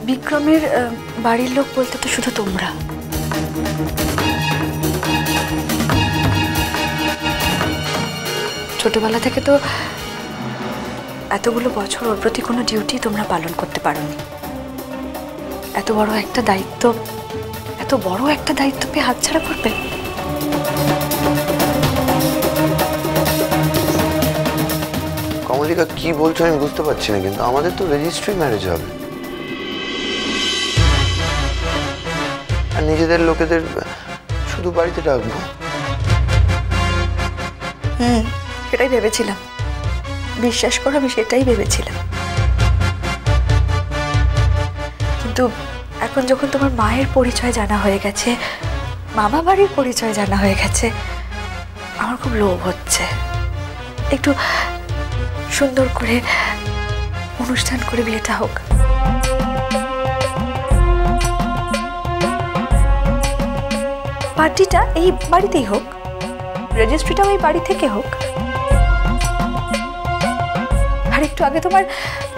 বিক্রমের বাড়ির লোক বলতে তো শুধু তোমরা। ছোটবেলা থেকে তো এতগুলো বছর ওর প্রতি কোনো ডিউটি তোমরা পালন করতে পারোনি। এত বড় একটা দায়িত্ব পেয়ে হাতছাড়া করবে? কমলিকা কি বলছো আমি বুঝতে পারছি না, কিন্তু আমাদের তো রেজিস্ট্রি ম্যারেজ হবে আর নিজেদের লোকেদের শুধু বাড়িতে ডাকবো। সেটাই ভেবেছিলাম, বিশ্বাস করো আমি সেটাই ভেবেছিলাম। কিন্তু এখন যখন তোমার মায়ের পরিচয় জানা হয়ে গেছে, মামা বাড়ির পরিচয় জানা হয়ে গেছে, আমার খুব লোভ হচ্ছে একটু সুন্দর করে অনুষ্ঠান করে বিয়েটা হোক। পার্টিটা এই বাড়িতেই হোক, রেজিস্ট্রিটাও এই বাড়ি থেকে হোক। আর একটু আগে তোমার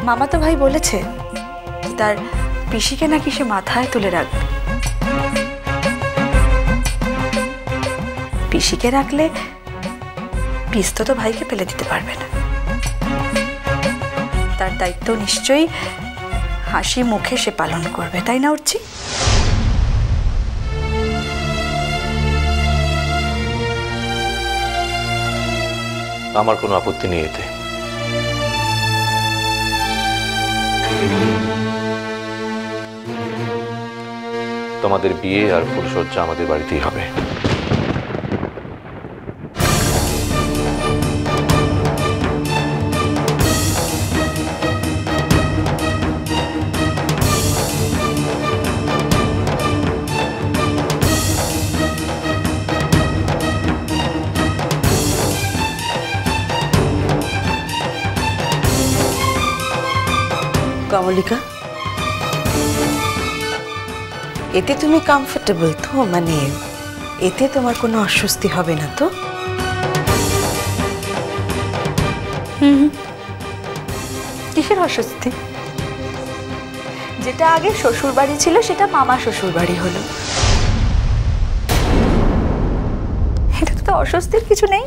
মামাতো ভাই বলেছে তার পিসিকে নাকি সে মাথায় তুলে রাখবে। পিসিকে রাখলে পিস তো ভাইকে ফেলে দিতে পারবে না। তার দায়িত্ব নিশ্চয়ই হাসি মুখে সে পালন করবে, তাই না উঠছি? আমার কোনো আপত্তি নেই এতে। তোমাদের বিয়ে আর ফুলসজ্জা আমাদের বাড়িতেই হবে। কমলিকা, এতে তুমি কমফোর্টেবল তো? মানে এতে তোমার কোনো অস্বস্তি হবে না তো? কিসের অস্বস্তি? যেটা আগে শ্বশুর বাড়ি ছিল সেটা মামা শ্বশুর বাড়ি হলো, এটা তো অস্বস্তির কিছু নেই।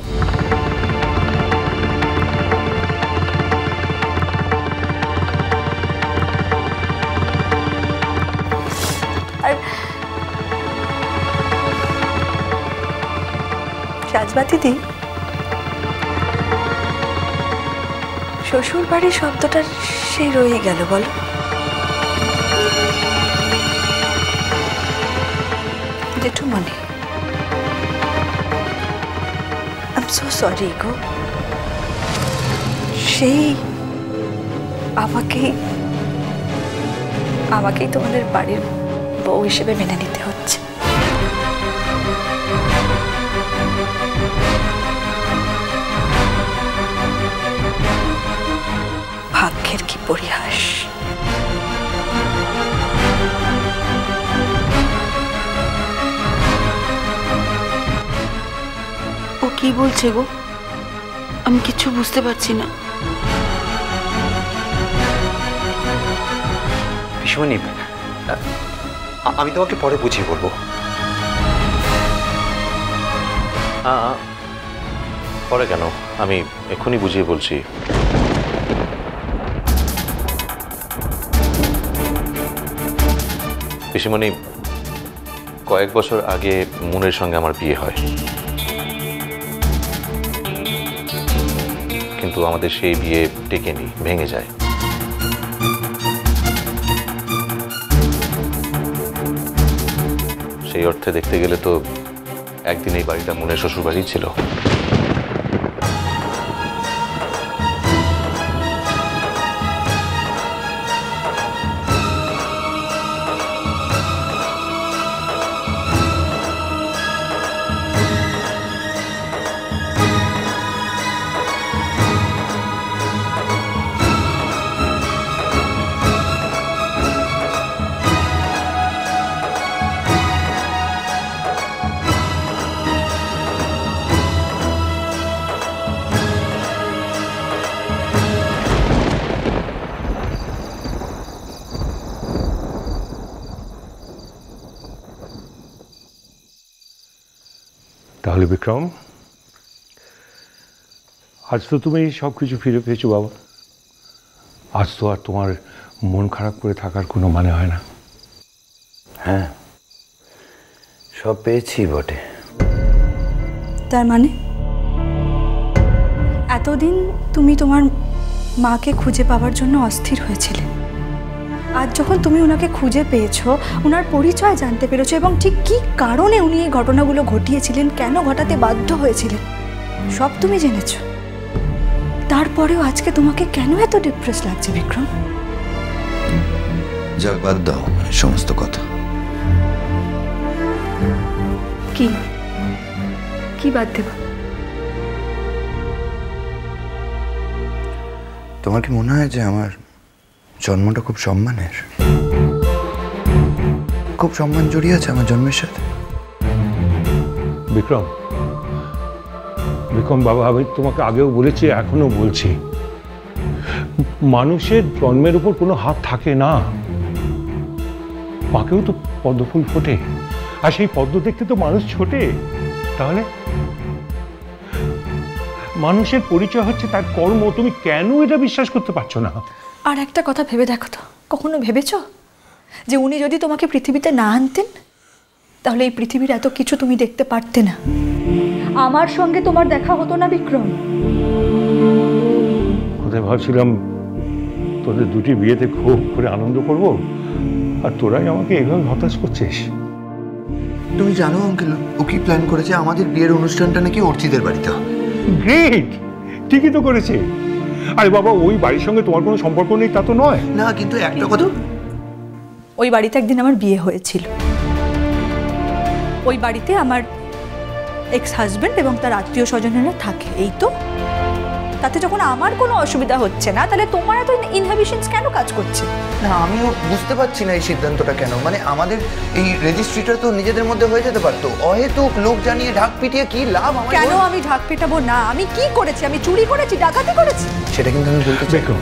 রাজবাতিদি, শ্বশুর বাড়ির শব্দটা সেই রয়ে গেল বলো। জেঠুমনি, আই এম সো সরি গো। সেই আমাকেই তোমাদের বাড়ির বউ হিসেবে মেনে নিতে হচ্ছে। ভাগ্যের কি পরিহাস। ও কি বলছে গো? আমি কিছু বুঝতে পারছি না। পিসিমণি, আমি তোমাকে পরে বুঝিয়ে বলবো। পরে কেন, আমি এক্ষুনি বুঝিয়ে বলছি। পিসিমণি, কয়েক বছর আগে মুনের সঙ্গে আমার বিয়ে হয়, কিন্তু আমাদের সেই বিয়ে টেকেনি, ভেঙে যায়। সেই অর্থে দেখতে গেলে তো একদিন এই বাড়িটা মুনের শ্বশুর বাড়ি ছিল। তাহলে বিক্রম, আজ তো তুমি সব কিছু ফিরে পেয়েছো বাবা। আজ তো আর তোমার মন খারাপ করে থাকার কোনো মানে হয় না। হ্যাঁ, সব পেয়েছি বটে। তার মানে এতদিন তুমি তোমার মাকে খুঁজে পাওয়ার জন্য অস্থির হয়েছিলে, আজ যখন তুমি ওনাকে খুঁজে পেয়েছো, ওনার পরিচয় জানতে পেরেছো এবং ঠিক কী কারণে উনি এই ঘটনাগুলো ঘটিয়েছিলেন, কেন ঘটাতে বাধ্য হয়েছিলেন, সব তুমি জেনেছো। তারপরেও আজকে তোমাকে কেন এত ডিপ্রেস লাগছে বিক্রম? যাক, বাদ দাও সমস্ত কথা। কি কি বাদ দেব? তোমার কি মনে হয় যে আমার জন্মটা খুব সম্মানের? খুব সম্মান জড়িয়ে আছে আমার জন্মের সাথে। বিক্রম, বিক্রম বাবা, আমি তোমাকে আগেও বলেছি, এখনো বলছি, মানুষের জন্মের উপর কোনো হাত থাকে না। পাকেও তো পদ্মফুল ফোটে, আর সেই পদ্ম দেখতে তো মানুষ ছোটে। তাহলে মানুষের পরিচয় হচ্ছে তার কর্ম। তুমি কেন এটা বিশ্বাস করতে পারছো না? আর একটা কথা ভেবে দেখো তো, কখনো ভেবেছো যে উনি যদি তোমাকে পৃথিবীতে না আনতেন, তাহলে এই পৃথিবীর এত কিছু তুমি দেখতে পারতে না, আমার সঙ্গে তোমার দেখা হতো না বিক্রম। কোথায় ভাবছিলাম তোদের দুটি বিয়েতে খুব করে আনন্দ করব, আর তোরাই আমাকে এইভাবে হতাশ করছিস। তুমি জানো আঙ্কেল, ও কি প্ল্যান করেছে? আমাদের বিয়ের অনুষ্ঠানটা নাকি অর্চিদের বাড়িতে হবে। গ্রেট, ঠিকই তো করেছে। আরে বাবা, ওই বাড়ির সঙ্গে তোমার কোনো সম্পর্ক নেই তা তো নয়। না, কিন্তু একটা কথা, ওই বাড়িতে একদিন আমার বিয়ে হয়েছিল। ওই বাড়িতে আমার এক্স হাজবেন্ড এবং তার আত্মীয় স্বজনেরা থাকে, এই তো। তাতে যখন আমার কোনো অসুবিধা হচ্ছে না, তাহলে তোমার এত ইনহিবিশনস কেন কাজ করছে? না আমিও বুঝতে পারছি না এই সিদ্ধান্তটা কেন। মানে আমাদের এই রেজিস্ট্রিটা তো নিজেদের মধ্যে হয়ে যেতে পারতো। অহেতুক লোক জানিয়ে ঢাক পিটিয়ে কি লাভ আমার? কেন আমি ঢাক পেটাবো না? আমি কি করেছি? আমি চুরি করেছি, ডাকাতি করেছি? সেটা কিন্তু আমি বলতে চাই। বিক্রম,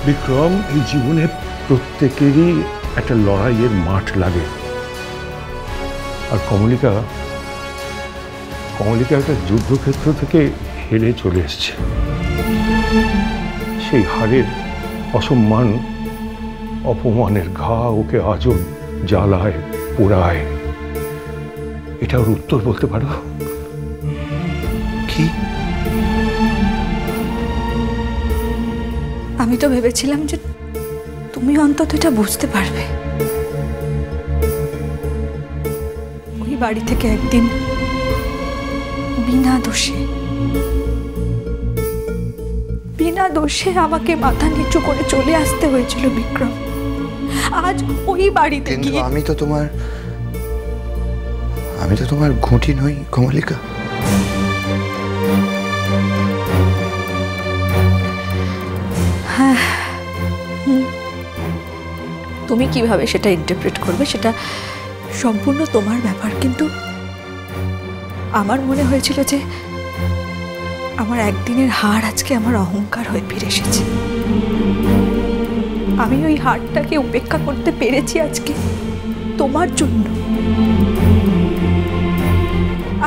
বিক্রম, এই জীবনে প্রত্যেকেরই একটা লড়াইয়ের মাঠ লাগে। আর কমলিকা একটা যুদ্ধক্ষেত্র থেকে হেরে চলে এসছে। সেই হারের অসম্মান, অপমানের ঘা ওকে আজও জ্বালায়, পোড়ায়। এটা ওর উত্তর বলতে পারো? কি? আমি তো ভেবেছিলাম যে তুমি অন্তত এটা বুঝতে পারবে। ওই বাড়ি থেকে একদিন বিনা দোষে আমাকে মাথা নিচু করে চলে আসতে হয়েছিল বিক্রম। আজ ওই বাড়িতে গিয়ে আমি তো তোমার ঘুঁটি নই কমলিকা। হ্যাঁ, তুমি কিভাবে সেটা ইন্টারপ্রেট করবে সেটা সম্পূর্ণ তোমার ব্যাপার। কিন্তু আমার মনে হয়েছিল যে আমার একদিনের হার আজকে আমার অহংকার হয়ে ফিরে এসেছে। আমি ওই হারটাকে উপেক্ষা করতে পেরেছি আজকে তোমার জন্য।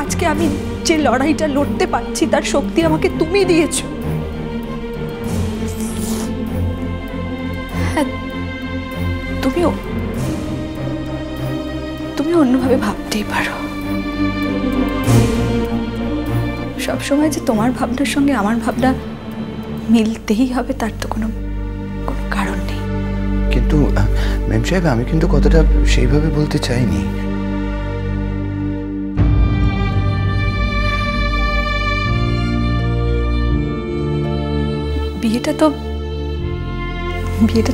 আজকে আমি যে লড়াইটা লড়তে পারছি তার শক্তি আমাকে তুমি দিয়েছো। হ্যাঁ, তুমি অন্যভাবে ভাবতেই পারো। সবসময় যে তোমার ভাবনার সঙ্গে আমার ভাবনা মিলতেই হবে তার তো কোনো কারণ নেই। কিন্তু ম্যাম সাহেব, আমি কিন্তু কথাটা সেইভাবে বলতে চাইনি। বিয়েটা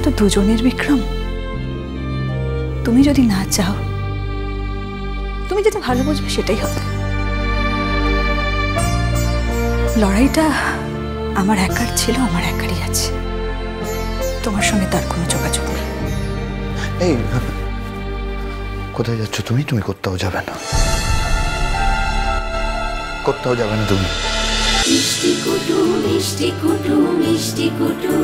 তো দুজনের বিক্রম। তুমি যদি না চাও, তুমি যেটা ভালো বুঝবে সেটাই হবে। লড়াইটা আমার একার ছিল, আমার একারই আছে, তোমার সঙ্গে তার কোনো যোগাযোগ নেই। এই কোথায় যাচ্ছ তুমি? তুমি কোথাও যাবে না, কোথাও যাবে না তুমি। মিষ্টি কুটু মিষ্টি কুটু মিষ্টি কুটু।